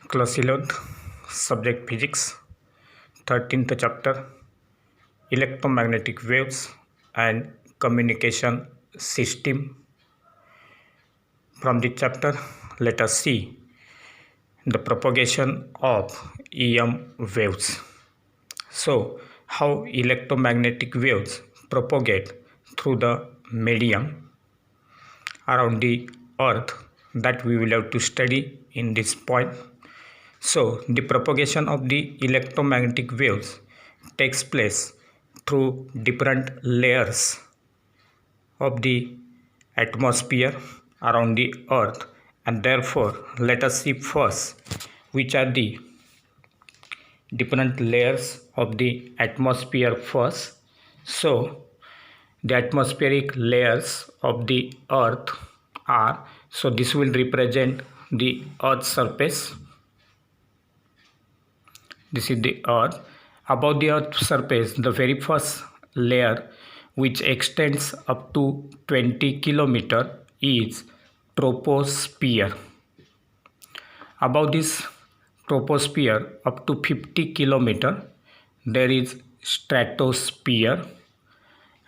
Class 11th, Subject Physics, 13th chapter, Electromagnetic Waves and Communication System. From the chapter, let us see the propagation of EM waves. So, how electromagnetic waves propagate through the medium around the earth, that we will have to study in this point. So, the propagation of the electromagnetic waves takes place through different layers of the atmosphere around the earth, and therefore let us see first which are the different layers of the atmosphere first. So, the atmospheric layers of the earth are, so this will represent the earth's surface. This is the earth. Above the earth's surface, the very first layer, which extends up to 20 km, is troposphere. Above this troposphere up to 50 km, there is stratosphere.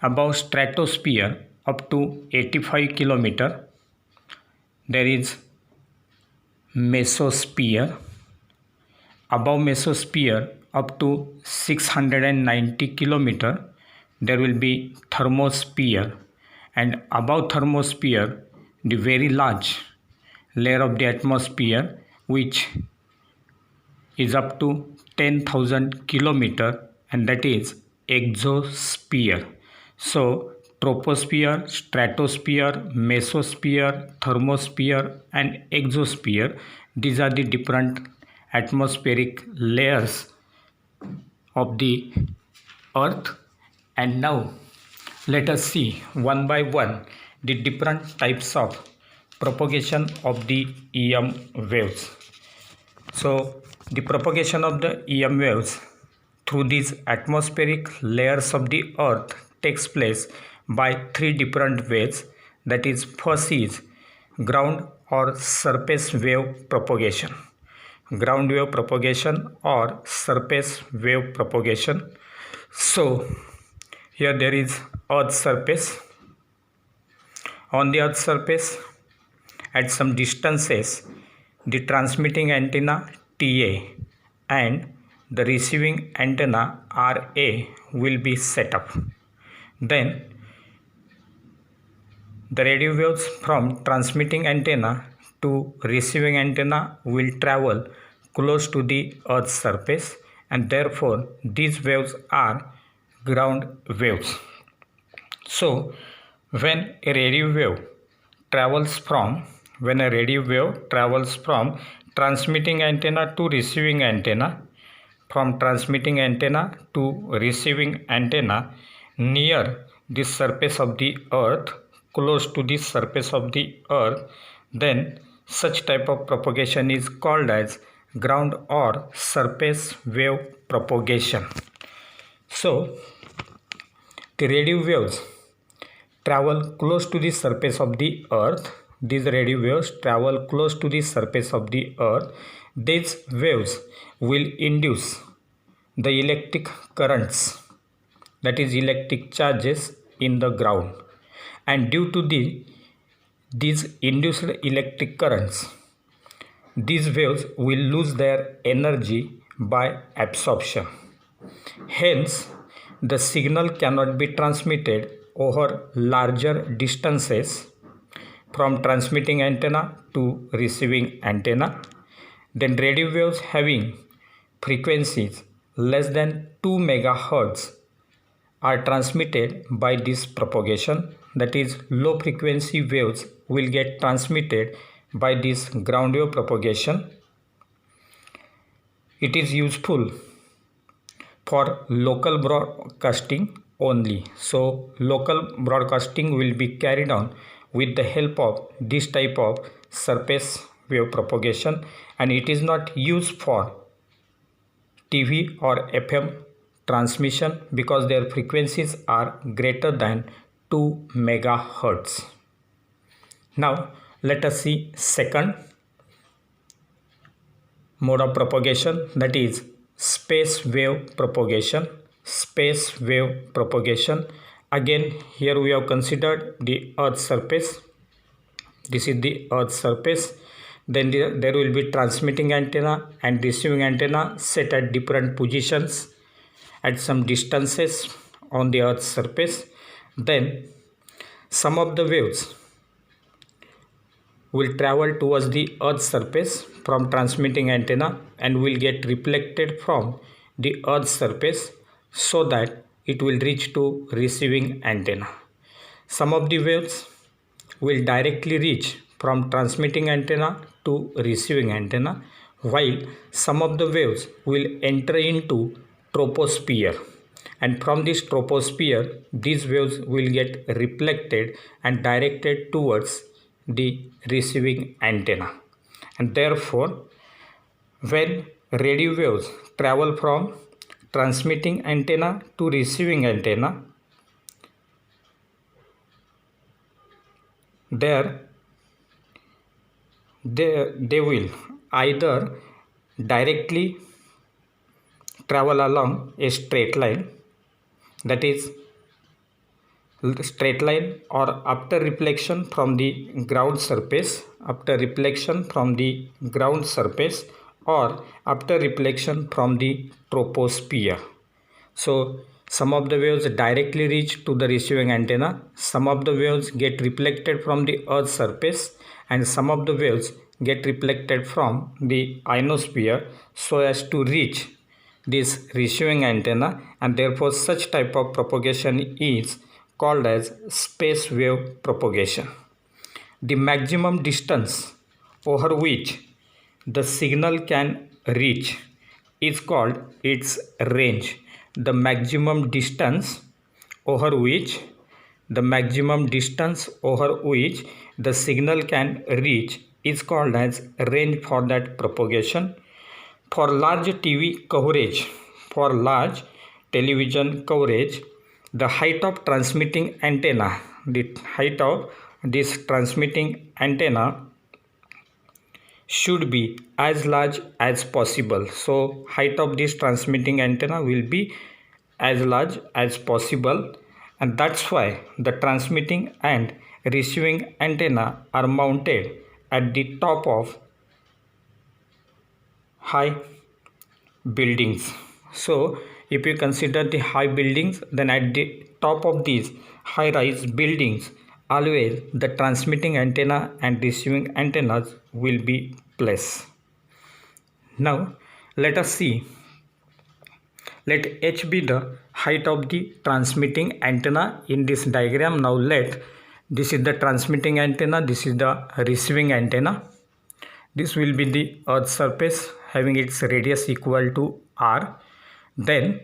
Above stratosphere up to 85 km, there is mesosphere. Above mesosphere up to 690 km, there will be thermosphere, and above thermosphere, the very large layer of the atmosphere, which is up to 10,000 km, and that is exosphere. So, troposphere, stratosphere, mesosphere, thermosphere, and exosphere, these are the different atmospheric layers of the earth. And now let us see one by one the different types of propagation of the EM waves. So, the propagation of the EM waves through these atmospheric layers of the earth takes place by three different ways. That is, first is ground or surface wave propagation. Ground wave propagation or surface wave propagation. So, here there is Earth's surface. On the Earth's surface, at some distances, the transmitting antenna TA and the receiving antenna RA will be set up. Then, the radio waves from transmitting antenna to receiving antenna will travel close to the Earth's surface, and therefore these waves are ground waves. So, when a radio wave travels from transmitting antenna to receiving antenna, from transmitting antenna to receiving antenna near the surface of the earth, close to the surface of the earth, then such type of propagation is called as ground or surface wave propagation. So, the radio waves travel close to the surface of the earth. These radio waves travel close to the surface of the earth. These waves will induce the electric currents, that is electric charges, in the ground, and due to these induced electric currents, these waves will lose their energy by absorption. Hence, the signal cannot be transmitted over larger distances from transmitting antenna to receiving antenna. Then radio waves having frequencies less than 2 MHz are transmitted by this propagation. That is, low frequency waves will get transmitted by this ground wave propagation. It is useful for local broadcasting only. So, local broadcasting will be carried on with the help of this type of surface wave propagation, and it is not used for TV or FM transmission because their frequencies are greater than 2 MHz. Now, let us see second. mode of propagation, that is space wave propagation. Space wave propagation. Again, here we have considered the Earth's surface. This is the Earth's surface. Then there will be transmitting antenna and receiving antenna set at different positions at some distances on the Earth's surface. Then some of the waves will travel towards the Earth's surface from transmitting antenna and will get reflected from the Earth's surface so that it will reach to receiving antenna. Some of the waves will directly reach from transmitting antenna to receiving antenna, while some of the waves will enter into troposphere, and from this troposphere these waves will get reflected and directed towards the receiving antenna. And therefore, when radio waves travel from transmitting antenna to receiving antenna, they will either directly travel along a straight line, that is straight line, or after reflection from the ground surface, or after reflection from the troposphere. So some of the waves directly reach to the receiving antenna, some of the waves get reflected from the Earth's surface, and some of the waves get reflected from the ionosphere so as to reach this receiving antenna, and therefore such type of propagation is called as space wave propagation. The maximum distance over which the signal can reach is called its range. The maximum distance over which the signal can reach is called as range for that propagation. For large television coverage, the height of transmitting antenna, should be as large as possible. So height of this transmitting antenna will be as large as possible, and that's why the transmitting and receiving antenna are mounted at the top of high buildings. So if you consider the high buildings, then at the top of these high rise buildings always the transmitting antenna and receiving antennas will be placed. Now let us see. Let h be the height of the transmitting antenna in this diagram. Now this is the transmitting antenna, this is the receiving antenna. This will be the Earth's surface having its radius equal to r. Then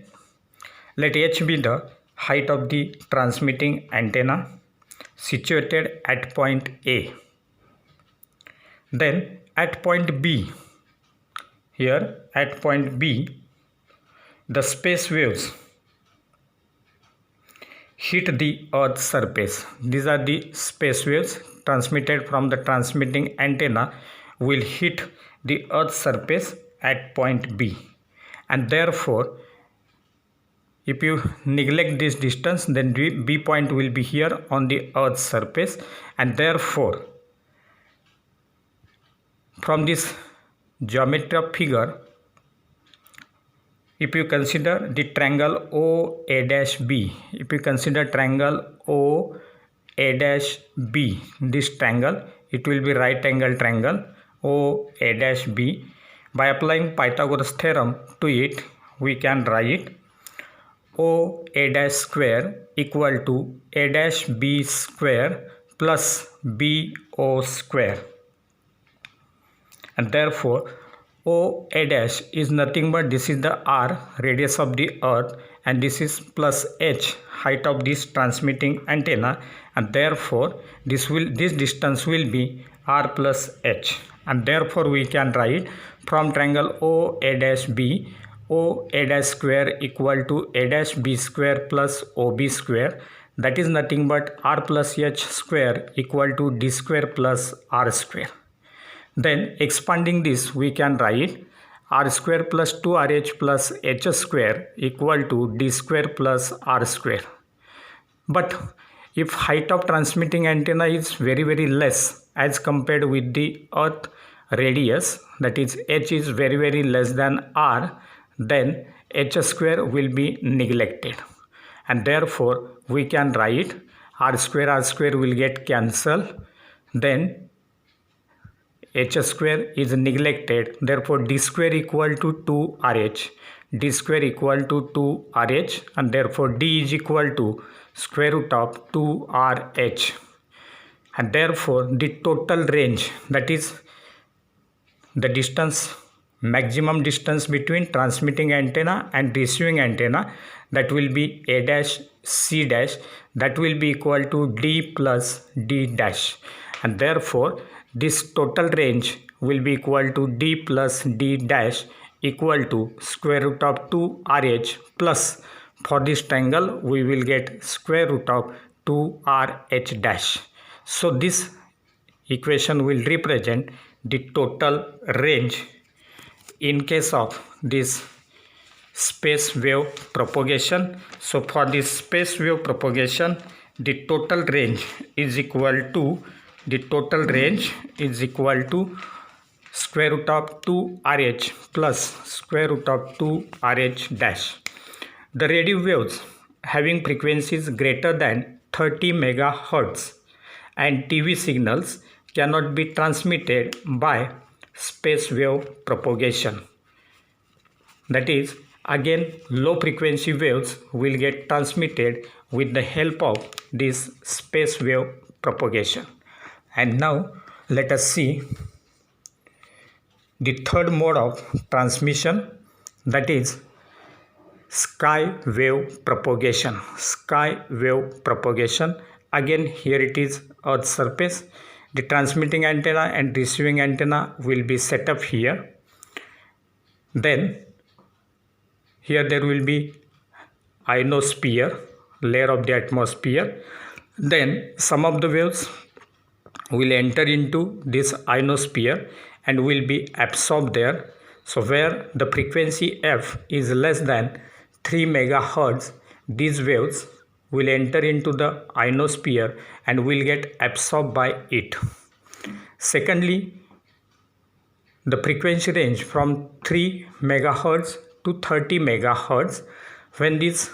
let h be the height of the transmitting antenna situated at point A. Then at point B, the space waves hit the Earth's surface. These are the space waves transmitted from the transmitting antenna will hit the Earth's surface at point B, and therefore if you neglect this distance, then B point will be here on the Earth's surface, and therefore from this geometry of figure, if you consider the triangle OA-B, this triangle, it will be right angle triangle OA-B. By applying Pythagoras theorem to it, we can write OA square equal to A-B square plus BO square, and therefore OA is nothing but this is the r, radius of the Earth, and this is plus h, height of this transmitting antenna, and therefore this distance will be r plus h, and therefore we can write from triangle OA-B, OA square equal to A-B square plus OB square, that is nothing but r plus h square equal to d square plus r square. Then expanding this, we can write r square plus 2rh plus h square equal to d square plus r square. But if height of transmitting antenna is very less as compared with the earth radius, that is h is very less than r, then h square will be neglected, and therefore we can write r square will get cancelled, then h square is neglected, therefore d square equal to 2rh, d square equal to 2rh, and therefore d is equal to square root of 2rh, and therefore the total range, that is the distance, maximum distance between transmitting antenna and receiving antenna, that will be a dash c dash, that will be equal to d plus d dash, and therefore this total range will be equal to d plus d dash equal to square root of 2rh plus, for this triangle we will get square root of 2rh dash. So this equation will represent the total range in case of this space wave propagation. So for this space wave propagation, the total range is equal to square root of 2rh plus square root of 2rh dash. The radio waves having frequencies greater than 30 megahertz and TV signals cannot be transmitted by space wave propagation. That is, again low frequency waves will get transmitted with the help of this space wave propagation. And now let us see the third mode of transmission, that is sky wave propagation. Sky wave propagation, again here it is Earth's surface. The transmitting antenna and receiving antenna will be set up here. Then here there will be ionosphere, layer of the atmosphere. Then some of the waves will enter into this ionosphere and will be absorbed there. So where the frequency f is less than 3 megahertz, these waves will enter into the ionosphere and will get absorbed by it. Secondly, the frequency range from 3 megahertz to 30 megahertz, when these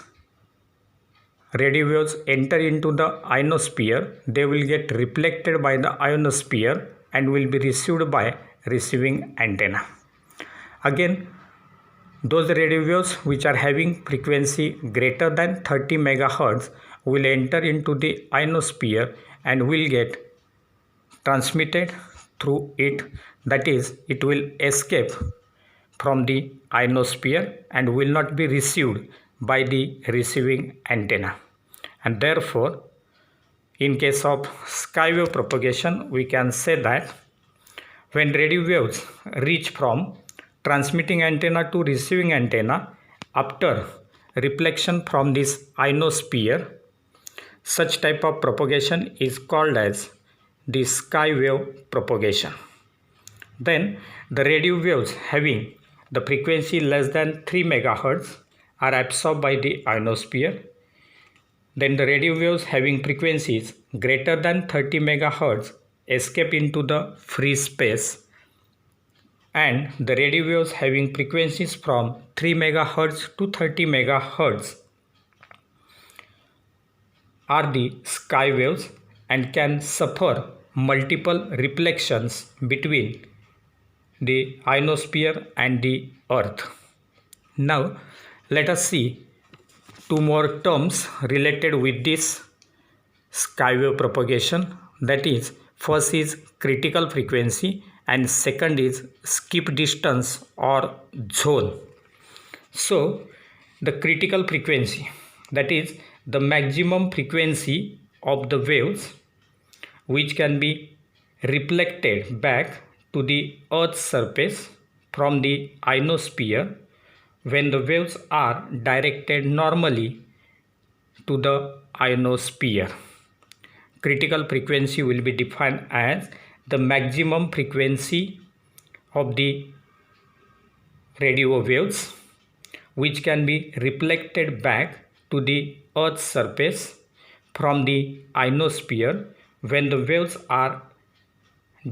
radio waves enter into the ionosphere, they will get reflected by the ionosphere and will be received by receiving antenna. Again, those radio waves which are having frequency greater than 30 megahertz will enter into the ionosphere and will get transmitted through it, that is, it will escape from the ionosphere and will not be received by the receiving antenna. And therefore, in case of sky wave propagation, we can say that when radio waves reach from transmitting antenna to receiving antenna after reflection from this ionosphere, such type of propagation is called as the sky wave propagation. Then the radio waves having the frequency less than 3 megahertz are absorbed by the ionosphere. Then the radio waves having frequencies greater than 30 megahertz escape into the free space, and the radio waves having frequencies from 3 megahertz to 30 megahertz are the sky waves and can suffer multiple reflections between the ionosphere and the earth. Now let us see two more terms related with this sky wave propagation, that is, first is critical frequency and second is skip distance or zone. So the critical frequency, that is the maximum frequency of the waves which can be reflected back to the Earth's surface from the ionosphere when the waves are directed normally to the ionosphere. Critical frequency will be defined as the maximum frequency of the radio waves which can be reflected back to the Earth's surface from the ionosphere when the waves are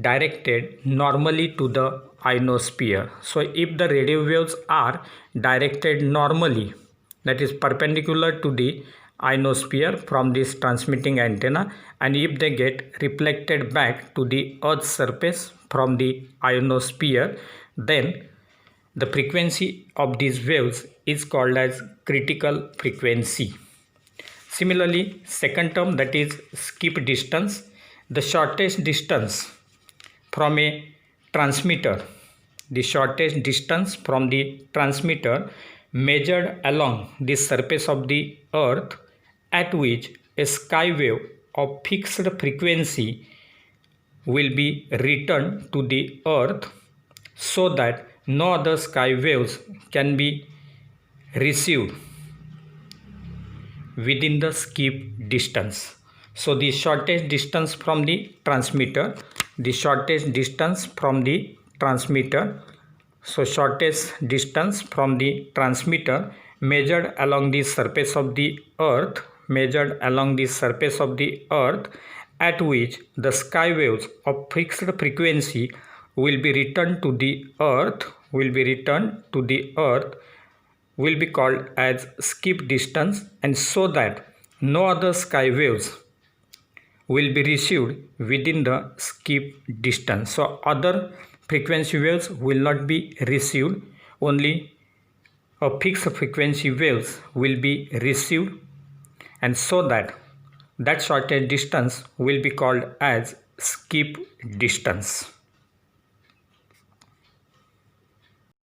directed normally to the ionosphere. So if the radio waves are directed normally, that is perpendicular to the ionosphere from this transmitting antenna, and if they get reflected back to the Earth's surface from the ionosphere, then the frequency of these waves is called as critical frequency. Similarly, second term, that is skip distance, the shortest distance from a transmitter, the shortest distance from the transmitter measured along the surface of the earth at which a sky wave of fixed frequency will be returned to the earth so that no other sky waves can be received within the skip distance. So the shortest distance from the transmitter, so shortest distance from the transmitter measured along the surface of the earth, at which the sky waves of fixed frequency will be returned to the earth, will be called as skip distance, and so that no other sky waves will be received within the skip distance. So other frequency waves will not be received, only a fixed frequency waves will be received, and so that shortest distance will be called as skip distance.